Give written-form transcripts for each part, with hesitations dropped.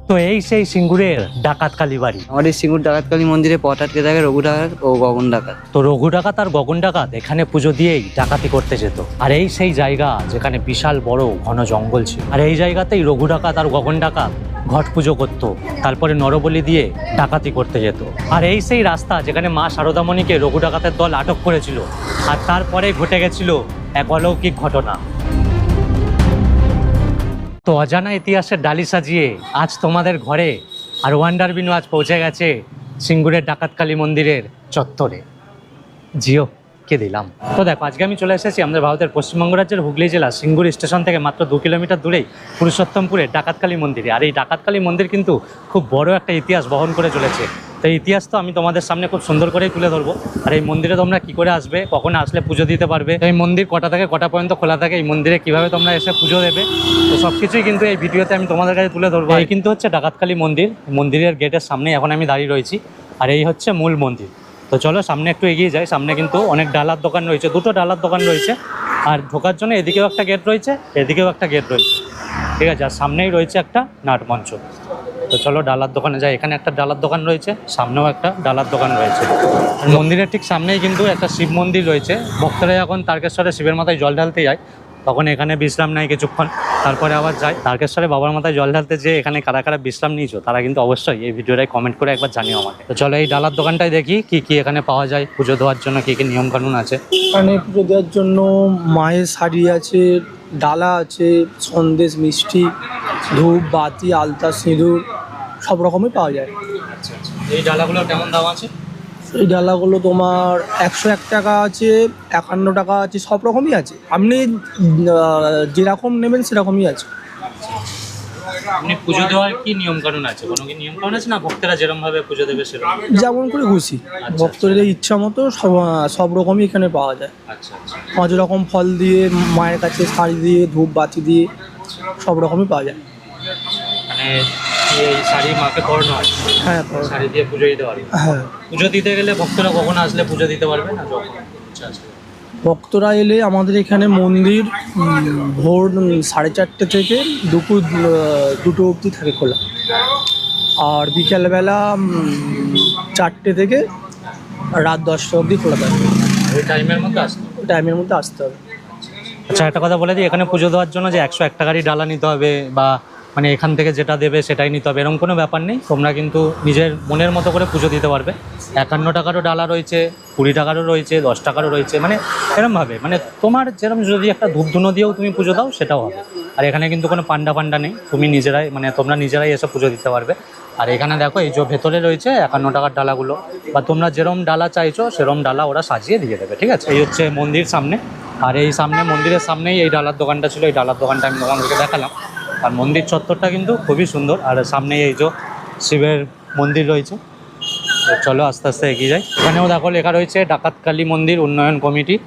তো এই সেই সিঙ্গুরের ডাকাত কালী বাড়ি। আমাদের সিঙ্গুর ডাকাতকালী মন্দিরে পথ আটকে থাকে রঘু ডাকাত ও গগন ডাকাত। তো রঘু ডাকাত আর গগন ডাকাত এখানে পুজো দিয়েই ডাকাতি করতে যেত। আর এই সেই জায়গা যেখানে বিশাল বড় ঘন জঙ্গল ছিল। আর এই জায়গাতেই রঘু ডাকাত আর গগন ডাকাত ঘট পুজো করত, তারপরে নরবলি দিয়ে ডাকাতি করতে যেত। আর এই সেই রাস্তা যেখানে মা শারদামণিকে রঘু ডাকাতের দল আটক করেছিল। আর তারপরে ঘটে গেছিল এক অলৌকিক ঘটনা। তো অজানা ইতিহাসের ডালি সাজিয়ে আজ তোমাদের ঘরে আর ওয়ান্ডার বিনু আজ পৌঁছে গেছে সিঙ্গুরের ডাকাতকালী মন্দিরের চত্বরে। জিও কে দিলাম। তো দেখো, আজকে আমি চলে এসেছি আমাদের ভারতের পশ্চিমবঙ্গ রাজ্যের হুগলি জেলা সিঙ্গুর স্টেশন থেকে মাত্র 2 কিলোমিটার দূরেই পুরুষোত্তমপুরের ডাকাতকালী মন্দিরে। আর এই ডাকাতকালী মন্দির কিন্তু খুব বড় একটা ইতিহাস বহন করে চলেছে। তো এই ইতিহাস তো আমি তোমাদের সামনে খুব সুন্দর করেই তুলে ধরবো। আর এই মন্দিরে তোমরা কি করে আসবে, কখন আসলে পুজো দিতে পারবে, এই মন্দির কটা থেকে কটা পর্যন্ত খোলা থাকে, এই মন্দিরে কিভাবে তোমরা এসে পুজো দেবে, তো সব কিছুই কিন্তু এই ভিডিওতে আমি তোমাদের কাছে তুলে ধরবো। এই কিন্তু হচ্ছে ডাকাতকালী মন্দির। মন্দিরের গেটের সামনে এখন আমি দাঁড়িয়ে রয়েছি। আর এই হচ্ছে মূল মন্দির। তো চলো সামনে একটু এগিয়ে যাই। সামনে কিন্তু অনেক ডালার দোকান রয়েছে, 2টো ডালার দোকান রয়েছে। আর ঢোকার জন্য এদিকেও একটা গেট রয়েছে, এদিকেও একটা গেট রয়েছে, ঠিক আছে। আর সামনেই রয়েছে একটা নাটমঞ্চ। তো চলো ডালার দোকানে যাই। এখানে একটা ডালার দোকান রয়েছে, সামনেও একটা ডালার দোকান রয়েছে। মন্দিরের ঠিক সামনেই কিন্তু একটা শিব মন্দির রয়েছে। ভক্তরা যখন তারকেশ্বরে শিবের মাথায় জল ঢালতে যায় তখন এখানে বিশ্রাম নেয় কিছুক্ষণ, তারপরে আবার যায় তারকেশ্বরে বাবার মাথায় জল ঢালতে। যে এখানে কারা কারা বিশ্রাম নিয়েছো তারা কিন্তু অবশ্যই এই ভিডিওটাই কমেন্ট করে একবার জানিও আমাকে। তো চলো এই ডালার দোকানটায় দেখি কি কি এখানে পাওয়া যায়, পুজো দেওয়ার জন্য কি কি নিয়ম কানুন আছে। এখানে পুজো দেওয়ার জন্য মায়ের শাড়ি আছে, ডালা আছে, সন্দেশ, মিষ্টি, ধূপ, বাতি, আলতা, সিঁদুর সব রকমই পাওয়া যায়। এই ডালাগুলো কেমন দাম আছে? এই ডালাগুলো তোমার 101 টাকা আছে, 51 টাকা আছে, সব রকমই আছে। আপনি যেরকম নেবেন সেরকমই আছে। আপনি পুজো দেওয়ার কি নিয়ম কানুন আছে? কোনো কি নিয়ম কানুন আছে না ভক্তরা যেরকম ভাবে পুজো দেবে সেরকম? যেমন করে খুশি ভক্তদের ইচ্ছা মতো সব রকমই এখানে পাওয়া যায়। আচ্ছা আচ্ছা। 5 রকম ফল দিয়ে, মায়ের কাছে শাড়ি দিয়ে, ধূপ বাতি দিয়ে সব রকমই পাওয়া যায়। মানে এই শাড়ি মাকে পরানো হয়? হ্যাঁ, শাড়ি দিয়ে পুজো দিতে পারবে? হ্যাঁ। পুজো দিতে গেলে ভক্তরা কখন আসলে পুজো দিতে পারবে না যখন ইচ্ছা আসবে? ভক্তরা এলে আমাদের এখানে মন্দির ভোর 4:30 থেকে দুপুর 2টো অবধি থাকে খোলা। আর বিকেলবেলা 4টে থেকে রাত 10টা অবধি খোলা থাকে। ওই টাইমের মধ্যে আসতে ওই টাইমের মধ্যে আসতে হবে। আচ্ছা, একটা কথা বলে দিই, এখানে পুজো দেওয়ার জন্য যে 101 টাকারই ডালা নিতে হবে বা মানে এখান থেকে যেটা দেবে সেটাই নিতে হবে এরকম কোনো ব্যাপার নেই। তোমরা কিন্তু নিজের মনের মতো করে পুজো দিতে পারবে। 51 টাকারও ডালা রয়েছে, 20 টাকারও রয়েছে, 10 টাকারও রয়েছে, মানে এরমভাবে মানে তোমার যেরকম যদি একটা ধূপ ধুনো দিয়েও তুমি পুজো দাও সেটাও হবে। আর এখানে কিন্তু কোনো পান্ডা নেই, তুমি নিজেরাই মানে তোমরা নিজেরাই এসে পুজো দিতে পারবে। আর এখানে দেখো এই যে ভেতরে রয়েছে 51 টাকার ডালাগুলো, বা তোমরা যেরম ডালা চাইছো সেরম ডালা ওরা সাজিয়ে দিয়ে দেবে, ঠিক আছে। এই হচ্ছে মন্দির সামনে। আর এই সামনে মন্দিরের সামনেই এই ডালার দোকানটা ছিল। এই ডালার দোকানটা আমি তোমাদেরকে দেখালাম। আর মন্দির চত্বরটা কিন্তু খুবই সুন্দর। আর সামনেই এই যে শিবের মন্দির রয়েছে। চলো আস্তে আস্তে এগিয়ে যাই। এখানেও দেখো লেখা রয়েছে ডাকাতকালী মন্দির উন্নয়ন কমিটি।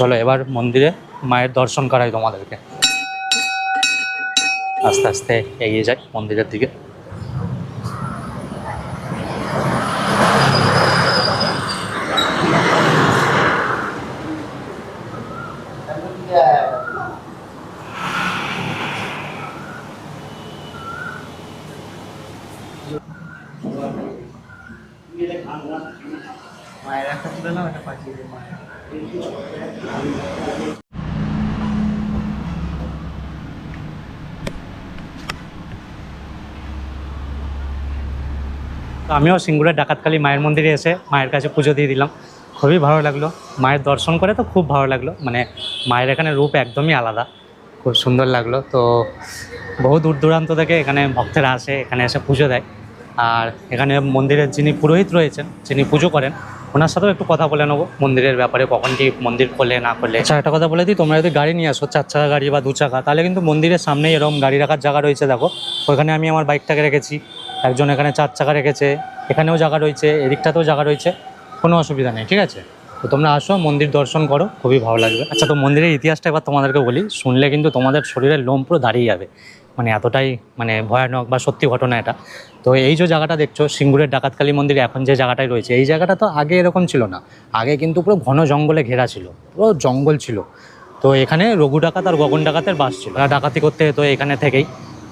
চলো এবার মন্দিরে মায়ের দর্শন করাই তোমাদেরকে। আস্তে আস্তে এগিয়ে যাই মন্দিরের দিকে। মায়ের একটা তুলে নাও, একটা পাঠিয়ে দেবো। তো আমিও সিঙ্গুরের ডাকাতকালী মায়ের মন্দিরে এসে মায়ের কাছে পুজো দিয়ে দিলাম। খুবই ভালো লাগলো, মায়ের দর্শন করে তো খুব ভালো লাগলো। মানে মায়ের এখানে রূপ একদমই আলাদা, খুব সুন্দর লাগলো। তো বহু দূর দূরান্ত থেকে এখানে ভক্তরা আসে, এখানে এসে পুজো দেয়। আর এখানে মন্দিরের যিনি পুরোহিত রয়েছেন, যিনি পুজো করেন, ওনার সাথেও একটু কথা বলে নেবো মন্দিরের ব্যাপারে, কখন কি মন্দির খোলে না খোলে। আচ্ছা, একটা কথা বলে দিই, তোমরা যদি গাড়ি নিয়ে আসো 4 চাকা গাড়ি বা 2 চাকা, তাহলে কিন্তু মন্দিরের সামনেই এরকম গাড়ি রাখার জায়গা রয়েছে। দেখো ওইখানে আমি আমার বাইকটাকে রেখেছি, একজন এখানে 4 চাকা রেখেছে, এখানেও জায়গা রয়েছে, এদিকটাতেও জায়গা রয়েছে, কোনো অসুবিধা নেই, ঠিক আছে। তো তোমরা আসো, মন্দির দর্শন করো, খুবই ভালো লাগবে। আচ্ছা, তো মন্দিরের ইতিহাসটা এবার তোমাদেরকে বলি, শুনলে কিন্তু তোমাদের শরীরের লোম পুরো দাঁড়িয়ে যাবে, মানে এতটাই মানে ভয়ানক বা সত্যি ঘটনা এটা। তো এই যে জায়গাটা দেখছো সিঙ্গুরের ডাকাতকালী মন্দির, এখন যে জায়গাটায় রয়েছে, এই জায়গাটা তো আগে এরকম ছিল না। আগে কিন্তু পুরো ঘন জঙ্গলে ঘেরা ছিল, পুরো জঙ্গল ছিল। তো এখানে রঘু ডাকাত আর গগন ডাকাতের বাস ছিল, তারা ডাকাতি করতে যেত এখানে থেকেই।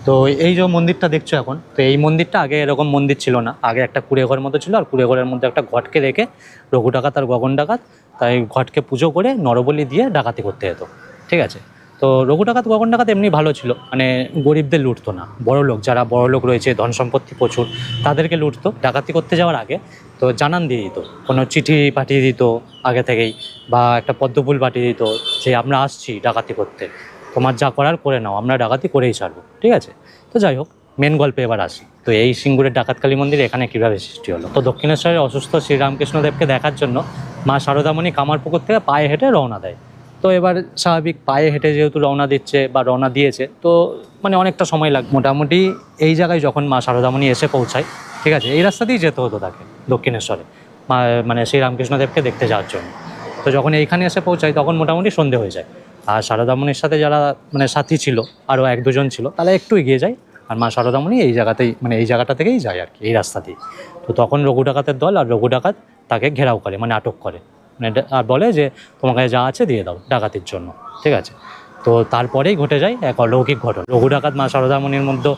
তো এই যে মন্দিরটা দেখছো এখন, তো এই মন্দিরটা আগে এরকম মন্দির ছিল না। আগে একটা কুড়েঘর মতো ছিল, আর কুড়েঘরের মধ্যে একটা ঘটকে রেখে রঘু ডাকাত আর গগন ডাকাত তাই ঘটকে পুজো করে নরবলি দিয়ে ডাকাতি করতে যেত, ঠিক আছে। তো রঘু ডাকাত গগন ডাকাত এমনি ভালো ছিল, মানে গরিবদের লুটতো না। বড় লোক, যারা বড় লোক রয়েছে, ধন সম্পত্তি প্রচুর, তাদেরকে লুটতো। ডাকাতি করতে যাওয়ার আগে তো জানান দিয়ে দিত, কোনো চিঠি পাঠিয়ে দিত আগে থেকেই, বা একটা পদ্মফুল পাঠিয়ে দিত যে আমরা আসছি ডাকাতি করতে, তোমার যা করার করে নাও, আমরা ডাকাতি করেই ছাড়বো, ঠিক আছে। তো যাই হোক, মেন গল্পে এবার আসি। তো এই সিঙ্গুরের ডাকাতকালী মন্দির এখানে কীভাবে সৃষ্টি হলো। তো দক্ষিণেশ্বরের অসুস্থ শ্রীরামকৃষ্ণদেবকে দেখার জন্য মা শারদামণি কামারপুকুর থেকে পায়ে হেঁটে রওনা দেয়। তো এবার স্বাভাবিক, পায়ে হেঁটে যেহেতু রওনা দিচ্ছে বা রওনা দিয়েছে, তো মানে অনেকটা সময় লাগে। মোটামুটি এই জায়গায় যখন মা শারদামণি এসে পৌঁছায়, ঠিক আছে, এই রাস্তাতেই যেতে হতো তাকে দক্ষিণেশ্বরে, মানে শ্রীরামকৃষ্ণদেবকে দেখতে যাওয়ার জন্য। তো যখন এইখানে এসে পৌঁছায় তখন মোটামুটি সন্ধে হয়ে যায়। আর শারদামণির সাথে যারা মানে সাথী ছিল, আরও 1-2 জন ছিল, তারা একটু এগিয়ে যায়। আর মা শারদামণি এই জায়গাতেই, মানে এই জায়গাটা থেকেই যায় আর কি, এই রাস্তাতেই। তো তখন রঘু ডাকাতের দল আর রঘু ডাকাত তাকে ঘেরাও করে, মানে আটক করে, মানে আর বলে যে তোমার কাছে যা আছে দিয়ে দাও ডাকাতির জন্য, ঠিক আছে। তো তারপরেই ঘটে যায় এক অলৌকিক ঘটনা। রঘু ডাকাত মা শারদামণির মধ্যে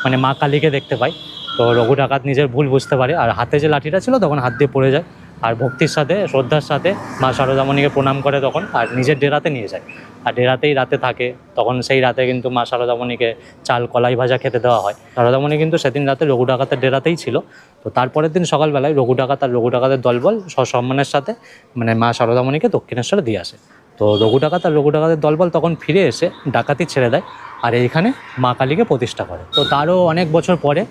মানে মা কালীকে দেখতে পায়। তো রঘু ডাকাত নিজের ভুল বুঝতে পারে, আর হাতে যে লাঠিটা ছিল তখন হাত দিয়ে পড়ে যায়, আর ভক্তির সাথে শ্রদ্ধার সাথে মা শারদামণিকে প্রণাম করে তখন, আর নিজের ডেরাতে নিয়ে যায়। আর ডেরাতেই রাতে থাকে। তখন সেই রাতে কিন্তু মা শারদামণিকে চাল কলাই ভাজা খেতে দেওয়া হয়। শারদামণি কিন্তু সেদিন রাতে রঘু ডাকাতের ডেরাতেই ছিল। তো তারপরের দিন সকালবেলায় রঘু ডাকাত আর রঘু ডাকাতের দলবল সসম্মানের সাথে মানে মা শারদামণিকে দক্ষিণেশ্বরে দিয়ে আসে। তো রঘু ডাকাত আর রঘু ডাকাতের দলবল তখন ফিরে এসে ডাকাতি ছেড়ে দেয়, আর এইখানে মা কালীকে প্রতিষ্ঠা করে। তো তারও অনেক বছর পরে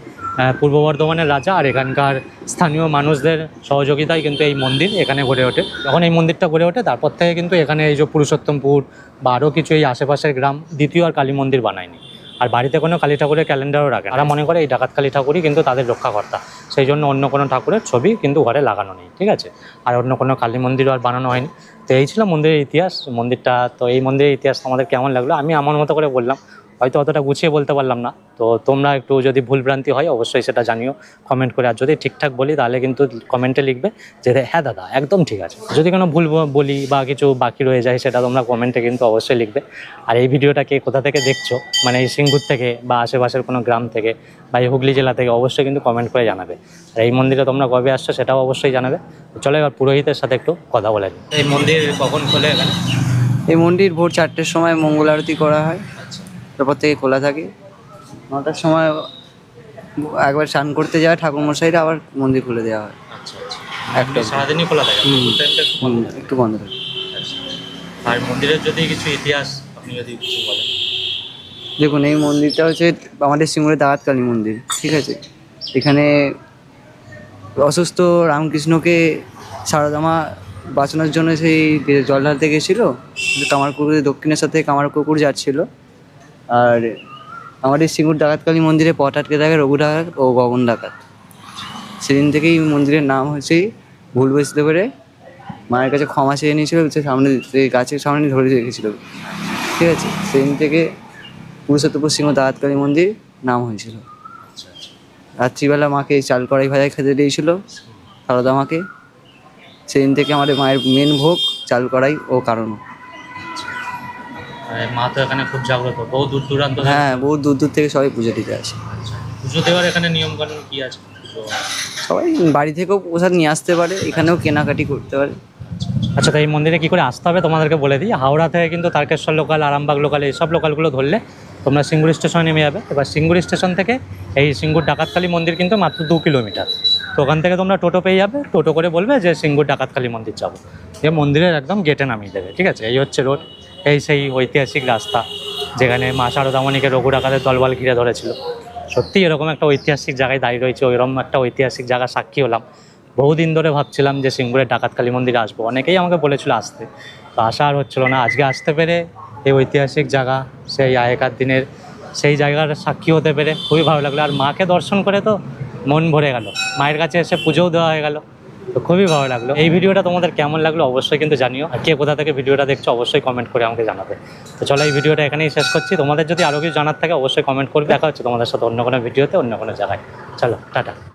পূর্ব বর্ধমানের রাজা আর এখানকার স্থানীয় মানুষদের সহযোগিতায় কিন্তু এই মন্দির এখানে গড়ে ওঠে। যখন এই মন্দিরটা গড়ে ওঠে, তারপর থেকে কিন্তু এখানে এই যে পুরুষোত্তমপুর বা আরও কিছু এই আশেপাশের গ্রাম দ্বিতীয় আর কালী মন্দির বানায়নি। আর বাড়িতে কোনো কালী ঠাকুরের ক্যালেন্ডারও রাখে। তারা মনে করে এই ডাকাত কালী ঠাকুরই কিন্তু তাদের রক্ষাকর্তা, সেই জন্য অন্য কোনো ঠাকুরের ছবি কিন্তু ঘরে লাগানো নেই, ঠিক আছে। আর অন্য কোনো কালী মন্দিরও আর বানানো হয়নি। তো এই ছিল মন্দিরের ইতিহাস। মন্দিরটা, তো এই মন্দিরের ইতিহাস তোমাদের কেমন লাগলো? আমি আমার মতো করে বললাম, হয়তো অতটা গুছিয়ে বলতে পারলাম না। তো তোমরা একটু যদি ভুলভ্রান্তি হয় অবশ্যই সেটা জানিও কমেন্ট করে। আর যদি ঠিকঠাক বলি তাহলে কিন্তু কমেন্টে লিখবে যে হ্যাঁ দাদা একদম ঠিক আছে। যদি কোনো ভুল বলি বা কিছু বাকি রয়ে যায় সেটা তোমরা কমেন্টে কিন্তু অবশ্যই লিখবে। আর এই ভিডিওটাকে কোথা থেকে দেখছো, মানে এই সিঙ্গুর থেকে বা আশেপাশের কোনো গ্রাম থেকে বা এই হুগলি জেলা থেকে, অবশ্যই কিন্তু কমেন্ট করে জানাবে। আর এই মন্দিরে তোমরা কবে আসছো সেটাও অবশ্যই জানাবে। চলো এবার পুরোহিতের সাথে একটু কথা বলে নিই। এই মন্দির কখন খোলে এখানে? এই মন্দির ভোর 4টের সময় মঙ্গল আরতি করা হয়, তারপর থেকে খোলা থাকে। 9টার সময় একবার স্নান করতে যায় ঠাকুরমশাইরা, আবার মন্দির খুলে দেওয়া হয়। আচ্ছা, একটা সারাদিনই খোলা থাকে? একটু বন্ধ থাকে। আর মন্দিরের যদি কিছু ইতিহাস আপনি যদি কিছু বলেন। দেখুন, এই মন্দিরটা হচ্ছে আমাদের সিঙ্গুরের ডাকাতকালী মন্দির, ঠিক আছে। এখানে অসুস্থ রামকৃষ্ণকে সারদামা বাঁচানোর জন্য সেই জল ঢালতে গেছিলো, কামারপুকুরে দক্ষিণেশ্বর থেকে কামারপুকুর যাচ্ছিল। আর আমাদের সিঙ্গুর ডাকাতকালী মন্দিরে পথ আটকে থাকে রঘু ডাকাত ও গগন ডাকাত। সেদিন থেকেই মন্দিরের নাম হচ্ছে, ভুল বুঝতে পেরে মায়ের কাছে ক্ষমা চেয়ে নিয়েছিল, সে সামনে সেই গাছের সামনে ধরে রেখেছিল, ঠিক আছে। সেদিন থেকে পুরুষোত্তমপুর সিংহ ডাকাতকালী মন্দির নাম হয়েছিল। রাত্রিবেলা মাকে চাল কড়াই ভাজা খেতে দিয়েছিল সারদা মাকে। সেদিন থেকে আমাদের মায়ের মেন ভোগ চাল কড়াই ও কারণ। মা তো এখানে খুব জাগ্রত, বহু দূর দূরান্ত। হ্যাঁ, বহু দূর দূর থেকে সবাই পুজো দিতে আসে। পুজো দেওয়ার এখানে নিয়ম কানুন কি আছে? সবাই বাড়ি থেকেও প্রসাদ নিয়ে আসতে পারে, এখানেও কেনাকাটি করতে পারে। আচ্ছা, তো এই মন্দিরে কী করে আসতে হবে তোমাদেরকে বলে দিই। হাওড়া থেকে কিন্তু তারকেশ্বর লোকাল, আরামবাগ লোকাল, এইসব লোকালগুলো ধরলে তোমরা সিঙ্গুর স্টেশনে নেমে যাবে। এবার সিঙ্গুর স্টেশন থেকে এই সিঙ্গুর ডাকাতকালী মন্দির কিন্তু মাত্র 2 কিলোমিটার। তো ওখান থেকে তোমরা টোটো পেয়ে যাবে। টোটো করে বলবে যে সিঙ্গুর ডাকাতকালী মন্দির যাবো, যে মন্দিরের একদম গেটে নামিয়ে দেবে, ঠিক আছে। এই হচ্ছে রোড, এই সেই ঐতিহাসিক রাস্তা যেখানে মা শারদামণিকে রঘু ডাকাতের দলবল ঘিরে ধরেছিল। সত্যি এরকম একটা ঐতিহাসিক জায়গায় দাঁড়িয়ে রয়েছে, ওইরকম একটা ঐতিহাসিক জায়গা সাক্ষী হলাম। বহুদিন ধরে ভাবছিলাম যে সিঙ্গুরের ডাকাতকালী মন্দিরে আসবো, অনেকেই আমাকে বলেছিল আসতে, তো আসা আর হচ্ছিল না। আজকে আসতে পেরে এই ঐতিহাসিক জায়গা, সেই আগেকার দিনের সেই জায়গার সাক্ষী হতে পেরে খুবই ভালো লাগলো। আর মাকে দর্শন করে তো মন ভরে গেল, মায়ের কাছে এসে পুজোও দেওয়া হয়ে গেল। তো খুবই ভালো লাগলো। এই ভিডিওটা তোমাদের কেমন লাগলো অবশ্যই কিন্তু জানিও, আর কে কোথা থেকে ভিডিওটা দেখছো অবশ্যই কমেন্ট করে আমাকে জানাবে। তো চলো এই ভিডিওটা এখানেই শেষ করছি। তোমাদের যদি আরও কিছু জানার থাকে অবশ্যই কমেন্ট করবে। দেখা হচ্ছে তোমাদের সাথে অন্য কোনো ভিডিওতে, অন্য কোনো জায়গায়। চলো টাটা।